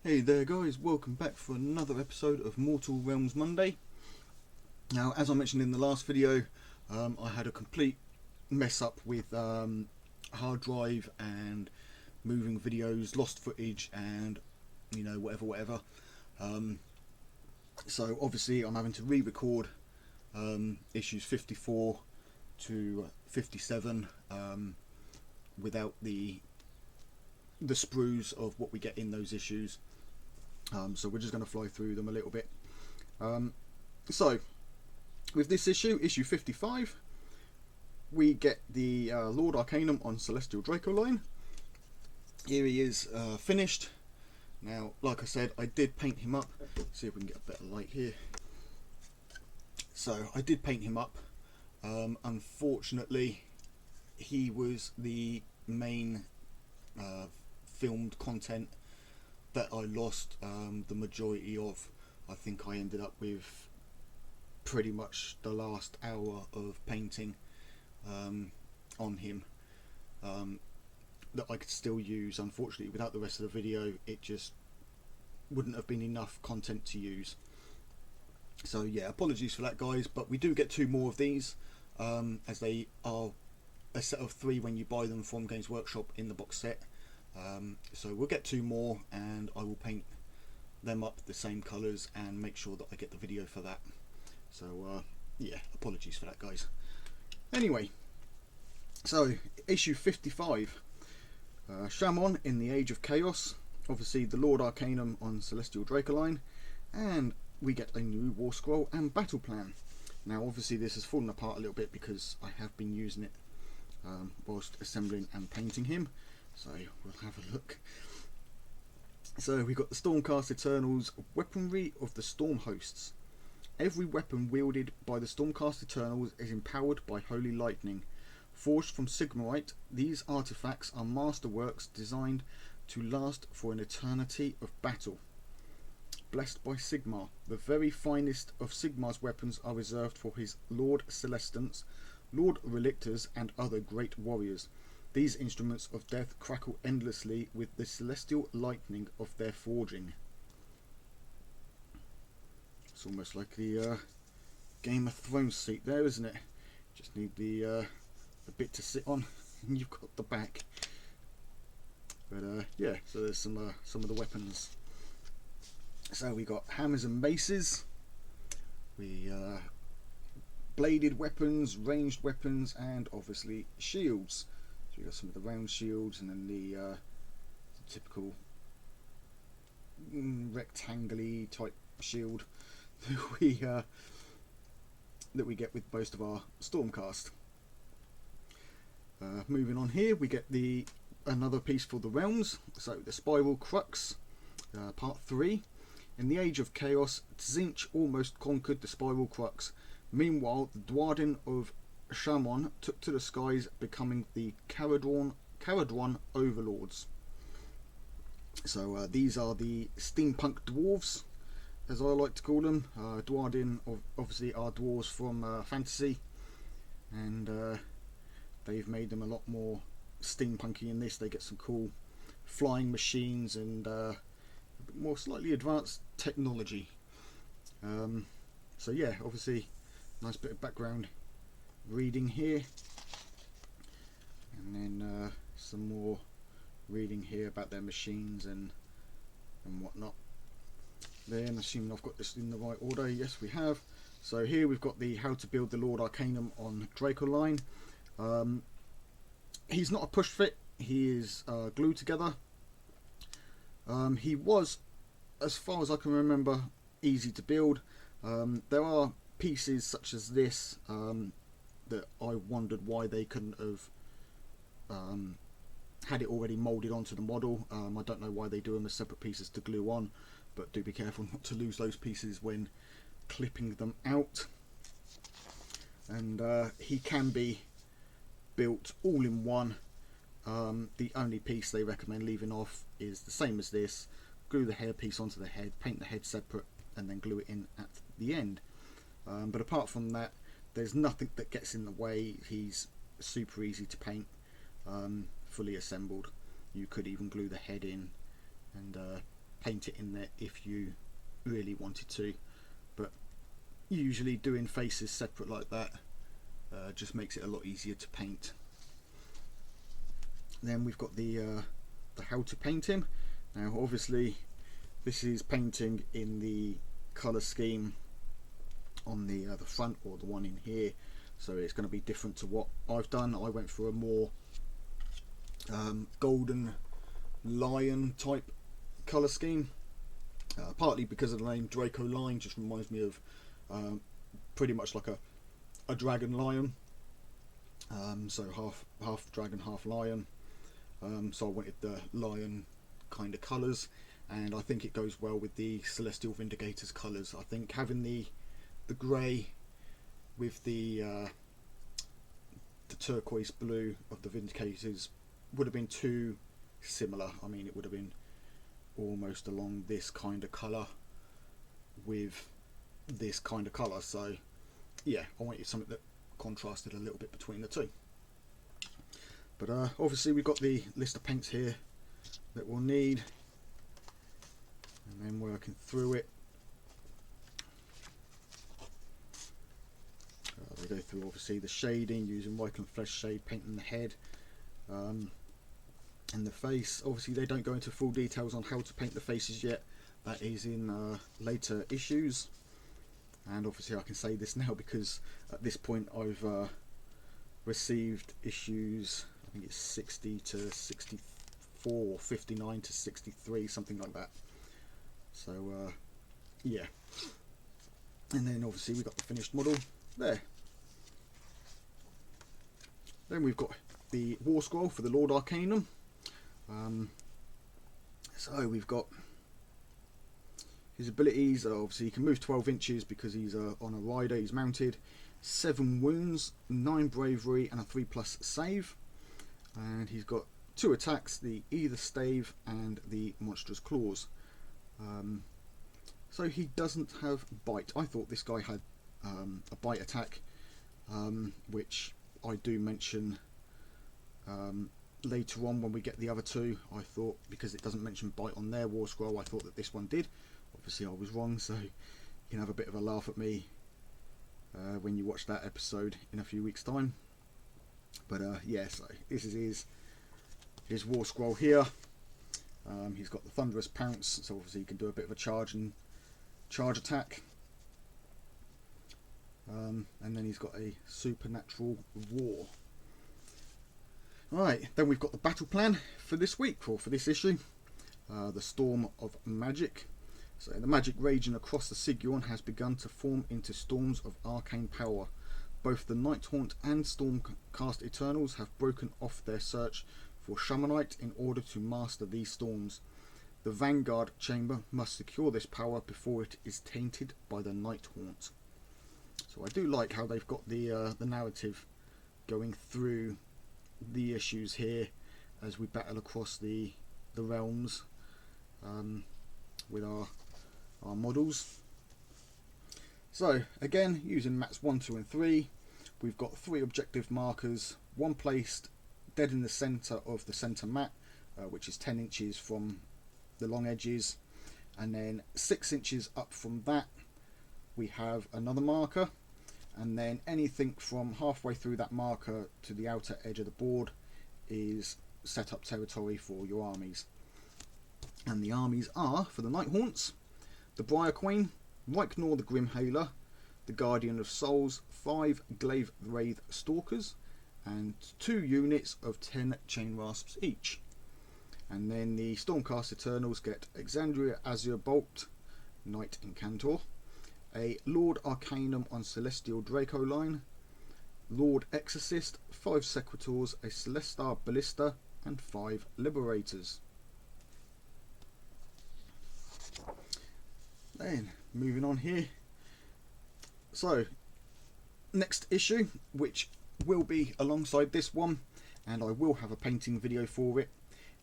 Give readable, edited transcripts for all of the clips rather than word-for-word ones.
Hey there guys, welcome back for another episode of Mortal Realms Monday. Now, as I mentioned in the last video, I had a complete mess up with hard drive and moving videos, lost footage and whatever. So obviously I'm having to re-record issues 54 to 57 without the sprues of what we get in those issues. So we're just going to fly through them a little bit. So with this issue 55, we get the Lord Arcanum on Celestial Dracoline. Here he is finished. Now, like I said, I did paint him up. See if we can get a better light here. So I did paint him up. Unfortunately, he was the main filmed content that I lost the majority of. I think I ended up with pretty much the last hour of painting on him that I could still use. Unfortunately, without the rest of the video, it just wouldn't have been enough content to use. So yeah, apologies for that guys, but we do get 2 more of these, as they are a set of 3 when you buy them from Games Workshop in the box set. So we'll get 2 more and I will paint them up the same colours and make sure that I get the video for that. So yeah, apologies for that guys. Anyway, so issue 55, Shamon in the Age of Chaos, obviously the Lord Arcanum on Celestial Dracoline, and we get a new War Scroll and Battle Plan. Now obviously this has fallen apart a little bit because I have been using it whilst assembling and painting him. So we'll have a look. So we've got the Stormcast Eternals, Weaponry of the Storm Hosts. Every weapon wielded by the Stormcast Eternals is empowered by Holy Lightning. Forged from Sigmarite, these artifacts are masterworks designed to last for an eternity of battle. Blessed by Sigmar, the very finest of Sigmar's weapons are reserved for his Lord Celestants, Lord Relictors and other great warriors. These instruments of death crackle endlessly with the celestial lightning of their forging. It's almost like the Game of Thrones seat there, isn't it? Just need the bit to sit on and you've got the back. But yeah, so there's some of the weapons. So we got hammers and maces, we bladed weapons, ranged weapons, and obviously shields. So we got some of the round shields and then the typical rectangular type shield that we get with most of our Stormcast. Moving on here, we get another piece for the realms. So the Spiral Crux, part 3. In the Age of Chaos, Tzeentch almost conquered the Spiral Crux. Meanwhile, the Dwarden of Shamon took to the skies, becoming the Caradron Overlords. So these are the steampunk dwarves, as I like to call them. Dwarden obviously are dwarves from fantasy, and they've made them a lot more steampunky in this. They get some cool flying machines and a bit more slightly advanced technology. So yeah, obviously nice bit of background reading here, and then some more reading here about their machines and whatnot. Then, assuming I've got this in the right order, yes we have. So here we've got the How to Build the Lord Arcanum on Dracoline. He's not a push fit, he is glued together. He was, as far as I can remember, easy to build. There are pieces such as this that I wondered why they couldn't have had it already moulded onto the model. I don't know why they do them as separate pieces to glue on, but do be careful not to lose those pieces when clipping them out. And he can be built all in one. The only piece they recommend leaving off is the same as this: glue the hair piece onto the head, paint the head separate, and then glue it in at the end. But apart from that, there's nothing that gets in the way. He's super easy to paint, fully assembled. You could even glue the head in and paint it in there if you really wanted to, but usually doing faces separate like that just makes it a lot easier to paint. Then we've got the how to paint him. Now obviously this is painting in the colour scheme on the front, or the one in here, so it's going to be different to what I've done. I went for a more golden lion type colour scheme, partly because of the name Draco Lion, just reminds me of pretty much like a dragon lion, so half dragon, half lion. So I wanted the lion kind of colours, and I think it goes well with the Celestial Vindicator's colours. I think having the grey with the turquoise blue of the Vindicators would have been too similar. I mean, it would have been almost along this kind of colour with this kind of colour, so yeah, I wanted something that contrasted a little bit between the two. But obviously we've got the list of paints here that we'll need, and then working through it, they go through obviously the shading, using Michael and Flesh shade, painting the head and the face. Obviously they don't go into full details on how to paint the faces yet, that is in later issues, and obviously I can say this now because at this point I've received issues, I think it's 60 to 64 or 59 to 63, something like that. So yeah, and then obviously we've got the finished model there. Then we've got the War Scroll for the Lord Arcanum. So we've got his abilities. Obviously he can move 12 inches because he's on a rider, he's mounted. 7 wounds, 9 bravery and a 3+ save, and he's got 2 attacks, the Either Stave and the Monstrous Claws. So he doesn't have bite. I thought this guy had a bite attack, which I do mention later on when we get the other two. I thought, because it doesn't mention bite on their War Scroll, I thought that this one did. Obviously I was wrong, so you can have a bit of a laugh at me when you watch that episode in a few weeks time. But yeah, so this is his War Scroll here. He's got the Thunderous Pounce, so obviously he can do a bit of a charge attack. And then he's got a Supernatural War. Right, then we've got the battle plan for this week, or for this issue. The Storm of Magic. So the magic raging across the Sigurd has begun to form into storms of arcane power. Both the Nighthaunt and Stormcast Eternals have broken off their search for Shamanite in order to master these storms. The Vanguard Chamber must secure this power before it is tainted by the Nighthaunt. So I do like how they've got the narrative going through the issues here as we battle across the realms with our models. So again, using mats 1, 2 and 3, we've got 3 objective markers, one placed dead in the centre of the centre mat, which is 10 inches from the long edges, and then 6 inches up from that we have another marker, and then anything from halfway through that marker to the outer edge of the board is set up territory for your armies. And the armies are, for the Nighthaunts, the Briar Queen, Reichner the Grimhailer, the Guardian of Souls, 5 Glaive Wraith Stalkers, and 2 units of 10 Chain Rasps each. And then the Stormcast Eternals get Exandria Azure Bolt, Knight Incantor, a Lord Arcanum on Celestial Draco line, Lord Exorcist, 5 Sequitors, a Celestar Ballista, and 5 Liberators. Then moving on here, so next issue, which will be alongside this one, and I will have a painting video for it,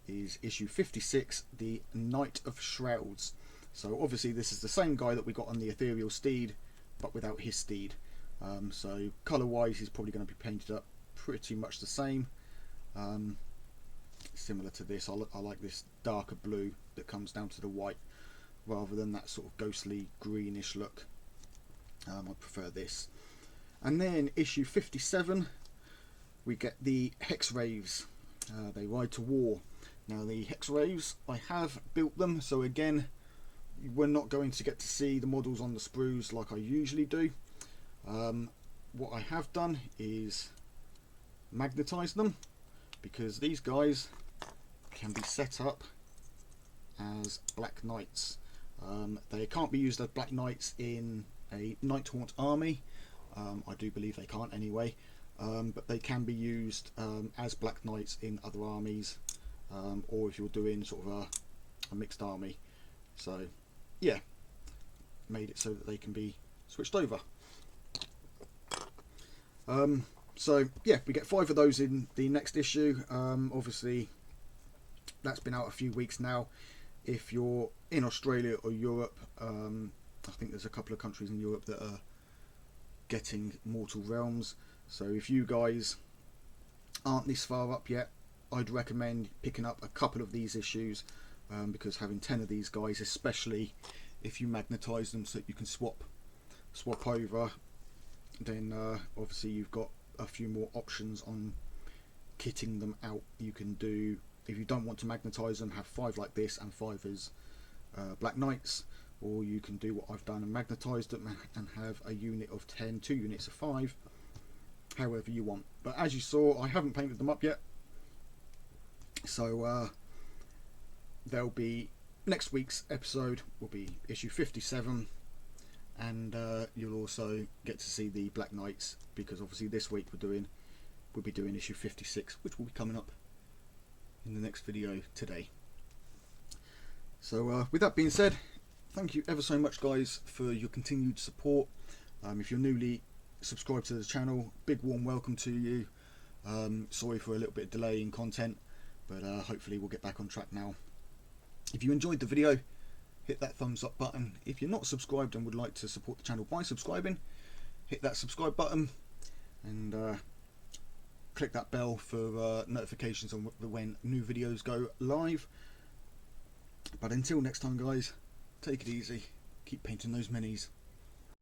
is issue 56, the Knight of Shrouds. So obviously this is the same guy that we got on the Ethereal Steed, but without his steed. So colour wise he's probably going to be painted up pretty much the same, similar to this. I like this darker blue that comes down to the white. rather than that sort of ghostly greenish look. I prefer this. And then issue 57, we get the Hex Raves. They ride to war. Now the Hex Raves, I have built them, so again, we're not going to get to see the models on the sprues like I usually do. What I have done is magnetize them, because these guys can be set up as Black Knights. They can't be used as Black Knights in a Nighthaunt army. I do believe they can't anyway, but they can be used as Black Knights in other armies, or if you're doing sort of a mixed army. So yeah, made it so that they can be switched over. So yeah, we get 5 of those in the next issue. Obviously that's been out a few weeks now. If you're in Australia or Europe, I think there's a couple of countries in Europe that are getting Mortal Realms, so if you guys aren't this far up yet, I'd recommend picking up a couple of these issues, because having 10 of these guys, especially if you magnetize them so that you can swap over, then obviously you've got a few more options on kitting them out. You can do, if you don't want to magnetize them, have 5 like this and 5 as Black Knights, or you can do what I've done and magnetize them and have a unit of 10, 2 units of 5, however you want. But as you saw, I haven't painted them up yet, so there'll be, next week's episode will be issue 57, and you'll also get to see the Black Knights, because obviously this week we'll be doing issue 56, which will be coming up in the next video today. So with that being said, thank you ever so much guys for your continued support. If you're newly subscribed to the channel, big warm welcome to you. Sorry for a little bit of delay in content, but hopefully we'll get back on track now. If you enjoyed the video, hit that thumbs up button. If you're not subscribed and would like to support the channel by subscribing, hit that subscribe button and click that bell for notifications on when new videos go live. But until next time guys, take it easy, keep painting those minis.